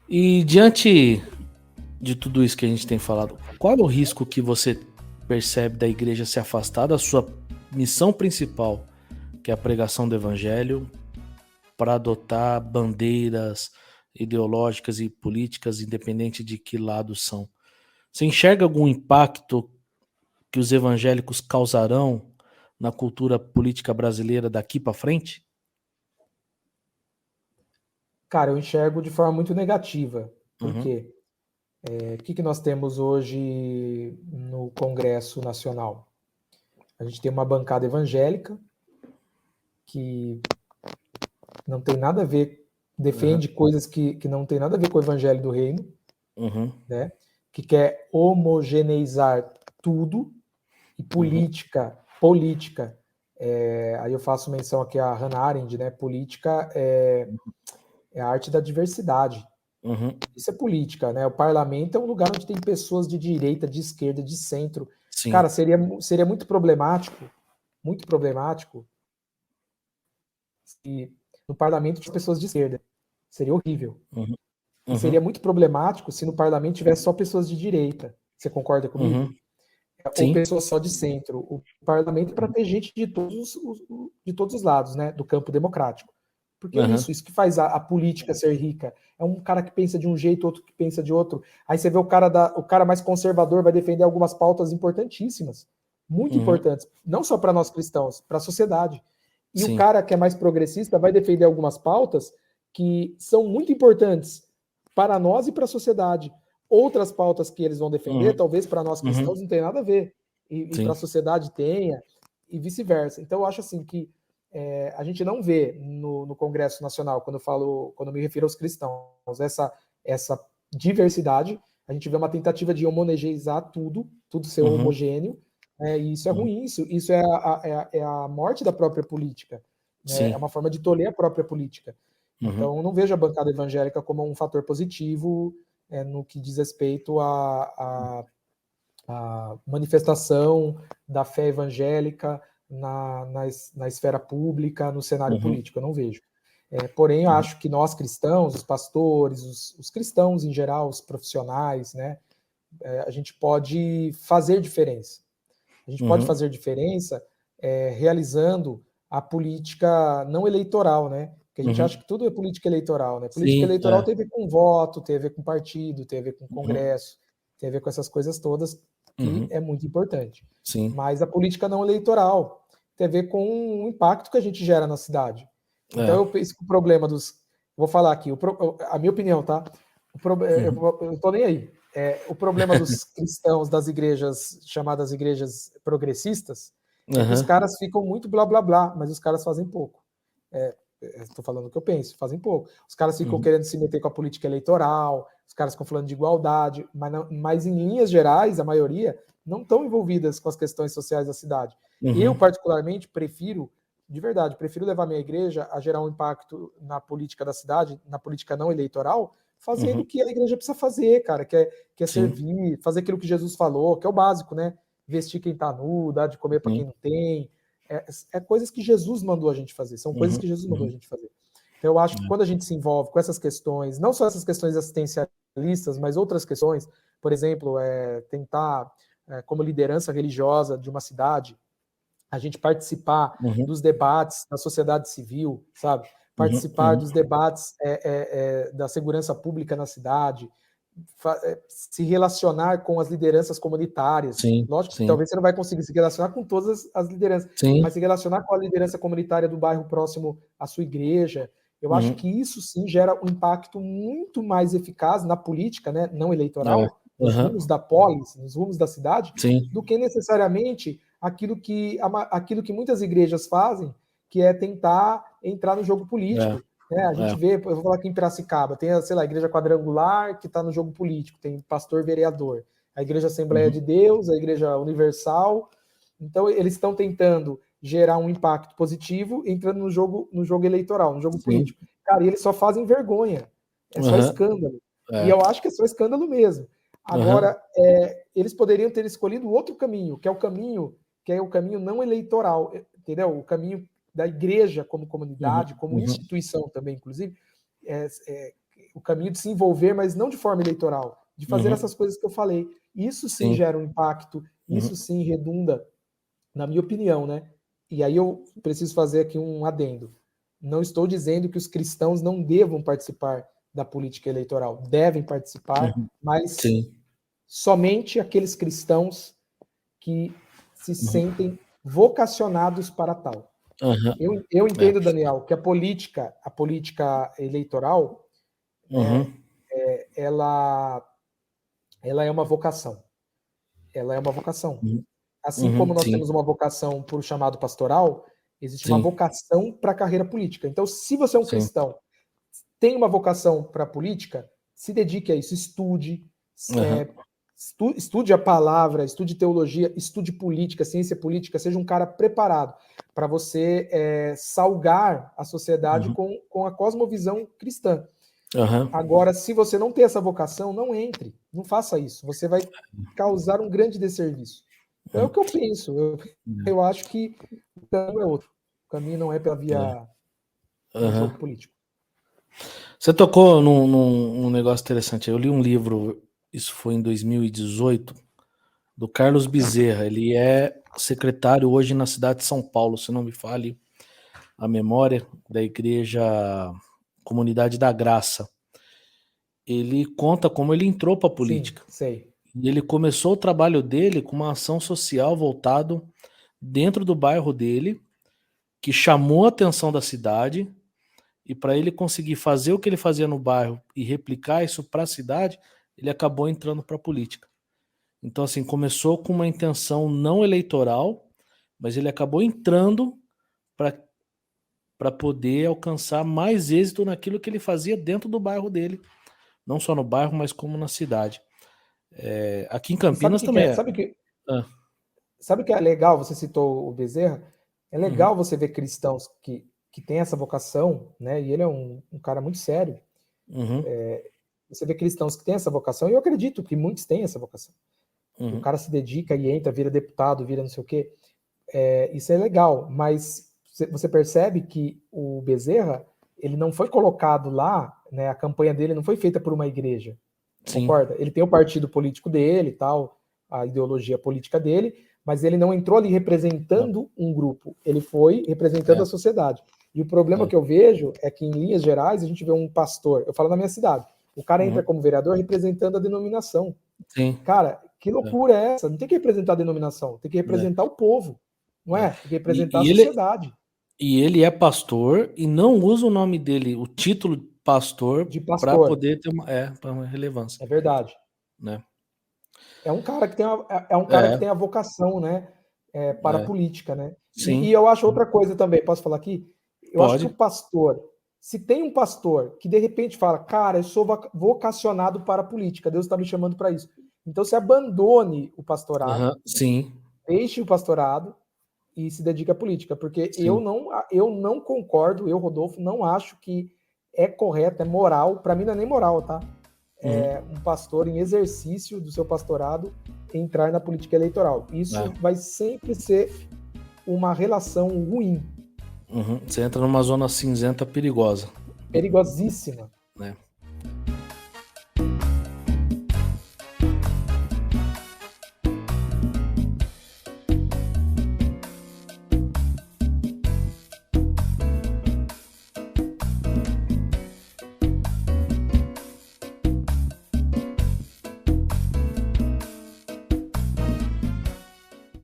E diante de tudo isso que a gente tem falado, qual é o risco que você percebe da igreja se afastar da sua missão principal, que é a pregação do evangelho, para adotar bandeiras ideológicas e políticas, independente de que lado são? Você enxerga algum impacto que os evangélicos causarão na cultura política brasileira daqui para frente? Cara, eu enxergo de forma muito negativa. Por Uhum, quê? O que nós temos hoje no Congresso Nacional? A gente tem uma bancada evangélica que não tem nada a ver, uhum, defende coisas que não tem nada a ver com o evangelho do reino, uhum, né? Que quer homogeneizar tudo, e uhum, política, aí eu faço menção aqui a Hannah Arendt, né? Política é a arte da diversidade. uhum. Isso é política, né? O parlamento é um lugar onde tem pessoas de direita, de esquerda, de centro. Cara, Sim. seria muito problemático, se no parlamento tivesse pessoas de esquerda. Seria horrível. Uhum, E seria uhum, muito problemático se no parlamento tivesse só pessoas de direita. Você concorda comigo? uhum. Ou Sim. pessoas só de centro. O parlamento é para ter gente de todos os lados, né? Do campo democrático. Porque é Uhum, isso que faz a política ser rica. É um cara que pensa de um jeito, outro que pensa de outro. Aí você vê o cara mais conservador vai defender algumas pautas importantíssimas, muito uhum. importantes, não só para nós cristãos, para a sociedade. E o Sim. cara que é mais progressista vai defender algumas pautas que são muito importantes para nós e para a sociedade. Outras pautas que eles vão defender, Uhum, talvez para nós cristãos uhum. não tenha nada a ver, e para a Sim. sociedade tenha, e vice-versa. Então, eu acho assim que a gente não vê no Congresso Nacional, quando eu me refiro aos cristãos, essa diversidade. A gente vê uma tentativa de homogeneizar tudo ser Uhum, homogêneo, e isso é uhum. ruim, isso é a morte da própria política, né? É Sim. uma forma de tolher a própria política. Uhum, Então, eu não vejo a bancada evangélica como um fator positivo no que diz respeito à manifestação da fé evangélica na esfera pública, no cenário uhum, político. Eu não vejo. Porém, eu uhum, acho que nós cristãos, os pastores, os cristãos em geral, os profissionais, né, a gente pode fazer diferença. A gente pode uhum, fazer diferença realizando a política não eleitoral, né? Porque a gente acha uhum. que tudo é política eleitoral, né? Política Sim, eleitoral tem a ver com voto, tem a ver com partido, tem a ver com uhum, congresso, tem a ver com essas coisas todas, que uhum. é muito importante. Sim. Mas a política não eleitoral tem a ver com o impacto que a gente gera na cidade. Então É. eu penso que o problema dos. Vou falar aqui, a minha opinião, tá? Uhum. Eu tô nem aí. O problema dos cristãos das igrejas chamadas igrejas progressistas é que os Aham. caras ficam muito blá blá blá, mas os caras fazem pouco. Estou falando o que eu penso, fazem pouco. Os caras ficam Uhum. querendo se meter com a política eleitoral, os caras ficam falando de igualdade, mas em linhas gerais, a maioria não estão envolvidas com as questões sociais da cidade. Eu, Uhum. particularmente, prefiro, de verdade, prefiro levar minha igreja a gerar um impacto na política da cidade, na política não eleitoral, fazendo o Uhum. que a igreja precisa fazer, cara, que é Sim. servir, fazer aquilo que Jesus falou, que é o básico, né? Vestir quem está nu, dar de comer para quem Sim. não tem, coisas que Jesus mandou a gente fazer, são coisas Uhum. que Jesus mandou a Uhum. gente fazer. Então, eu acho que É. quando a gente se envolve com essas questões, não só essas questões assistencialistas, mas outras questões, por exemplo, tentar, como liderança religiosa de uma cidade, a gente participar Uhum. dos debates da sociedade civil, sabe? Uhum. Participar Uhum. dos debates da segurança pública na cidade, se relacionar com as lideranças comunitárias. Sim. Lógico que Sim. talvez você não vai conseguir se relacionar com todas as lideranças, mas Sim. se relacionar com a liderança comunitária do bairro próximo à sua igreja, eu acho Uhum. que isso sim gera um impacto muito mais eficaz na política, né, não É. eleitoral, nos rumos Aham. da polis, nos rumos da cidade, Sim. do que necessariamente aquilo que muitas igrejas fazem, que é tentar entrar no jogo É. político. A gente É. vê, eu vou falar aqui em Piracicaba, tem, sei lá, a igreja quadrangular que está no jogo político, tem pastor vereador, a igreja Assembleia de Uhum. Deus, a igreja Universal. Então, eles estão tentando gerar um impacto positivo entrando no jogo eleitoral, no jogo Sim. político. Cara, e eles só fazem vergonha, é só Aham. escândalo. E É. eu acho que é só escândalo mesmo. Aham. Agora, eles poderiam ter escolhido outro caminho, que é o caminho não eleitoral, entendeu? O caminho da igreja como Uhum. comunidade, como Uhum. instituição também, inclusive, é, é, o caminho de se envolver, mas não de forma eleitoral, de fazer Uhum. essas coisas que eu falei. Isso sim Sim. gera um impacto, isso Uhum. sim redunda, na minha opinião, né? E aí eu preciso fazer aqui um adendo. Não estou dizendo que os cristãos não devam participar da política eleitoral, devem participar, Uhum. mas Sim. somente aqueles cristãos que se sentem vocacionados para tal. Uhum. Eu É. entendo, Daniel, que a política eleitoral, Uhum. ela é uma vocação. Ela é uma vocação. Uhum. Assim como Uhum. nós Sim. temos uma vocação para o chamado pastoral, existe uma Sim. vocação para a carreira política. Então, se você é um Sim. cristão, tem uma vocação para a política, se dedique a isso, estude, Uhum. estude a palavra, estude teologia, estude política, ciência política, seja um cara preparado para você salgar a sociedade Uhum. com a cosmovisão cristã. Uhum. Agora, se você não tem essa vocação, não entre, não faça isso. Você vai causar um grande desserviço. Então é o que eu penso. Eu acho que o caminho é outro. O caminho não é pela via do Uhum. jogo político. Você tocou num negócio interessante. Eu li um livro, isso foi em 2018, do Carlos Bezerra. Ele é secretário hoje na cidade de São Paulo, se não me falhe a memória, da Igreja Comunidade da Graça. Ele conta como ele entrou para a Sim, política. sei. E ele começou o trabalho dele com uma ação social voltado dentro do bairro dele, que chamou a atenção da cidade, e para ele conseguir fazer o que ele fazia no bairro e replicar isso para a cidade, ele acabou entrando para a política. Então, assim, começou com uma intenção não eleitoral, mas ele acabou entrando para poder alcançar mais êxito naquilo que ele fazia dentro do bairro dele. Não só no bairro, mas como na cidade. Aqui em E sabe o Campinas que, que também é? é. Ah, Sabe o que é legal? Você citou o Bezerra. É uhum, legal você ver cristãos que têm essa vocação, né? E ele é um cara muito sério. uhum, Você vê cristãos que têm essa vocação, e eu acredito que muitos têm essa vocação. O uhum, cara se dedica e entra, vira deputado, vira não sei o quê. Isso é legal, mas você percebe que o Bezerra, ele não foi colocado lá, né? A campanha dele não foi feita por uma igreja, sim, concorda? Ele tem o partido político dele e tal, a ideologia política dele, mas ele não entrou ali não, representando um grupo, ele foi representando é, a sociedade. E o problema é, que eu vejo é que, em linhas gerais, a gente vê um pastor, eu falo na minha cidade, o cara entra uhum, como vereador representando a denominação. sim, Cara, que é, loucura é essa? Não tem que representar a denominação, tem que é, representar o povo, não é. é? Tem que E, representar a e ele, sociedade e ele é pastor e não usa o nome dele, o título de pastor, de para pastor. poder ter pra uma relevância, É verdade. né? É um cara que tem um cara que É, tem a vocação, né, para a é, política, né? E sim, eu acho outra coisa também, posso falar aqui? Eu acho que o pode. pastor, se tem um pastor que de repente fala, cara, eu sou vocacionado para a política, Deus está me chamando para isso. Então se abandone o pastorado, Aham, sim, deixe o pastorado e se dedique à política, porque sim, eu não concordo, eu, Rodolfo, não acho que é correto, é moral, para mim não é nem moral, tá? uhum, Um pastor em exercício do seu pastorado entrar na política eleitoral. Isso é, vai sempre ser uma relação ruim, uhum. Você entra numa zona cinzenta perigosa, perigosíssima. né?